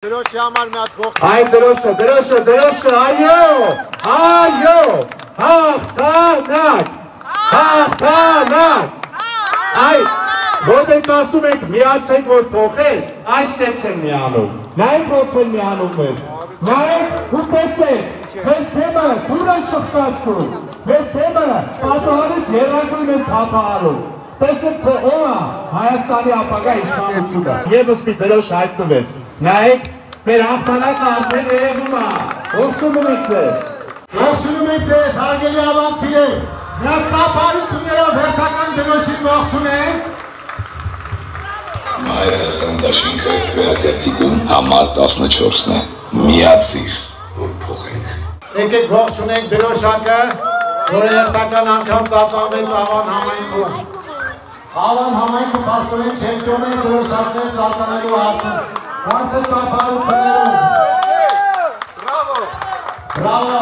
Դրոշի համար մի հատ ողջ։ Այ դրոշը, այո, հաղթանակ, այ, որտեղ ասում եք միացեք, որ փոխել, այսպես են միանում, նայեք ոնց են միանում մեզ, նայեք ու տեսեք, ձեր թեմը դուր են շղթացնում, մեր թեմը պատահարից երակույն են թափահարում, տեսեք, թե ով է Հայաստանի ապագա իշխանությունը, ևս մի դրոշ հայտնվեց, նայեք, մեր հաղթանակը արդեն երևում է, ողջունում ենք ձեզ։ Ողջունում ենք ձեզ, հարգելի ավանդցիներ, միակ ծափարություններով հերթական դրոշին ողջունենք։ Մայր Հայաստան դաշինքը վերաթերթիկում համար 14-ն է, միացիր, որ փոխենք։ Եկեք ողջունենք դրոշակը, որը հերթական անգամ ծափանվեց Ավան համայնքում։ Ավան համայնքը պաստորեն չեմպիոն է դրոշակներ ծափանելու հարցում։ Ոնց է ծափարություններում։ Բրավո։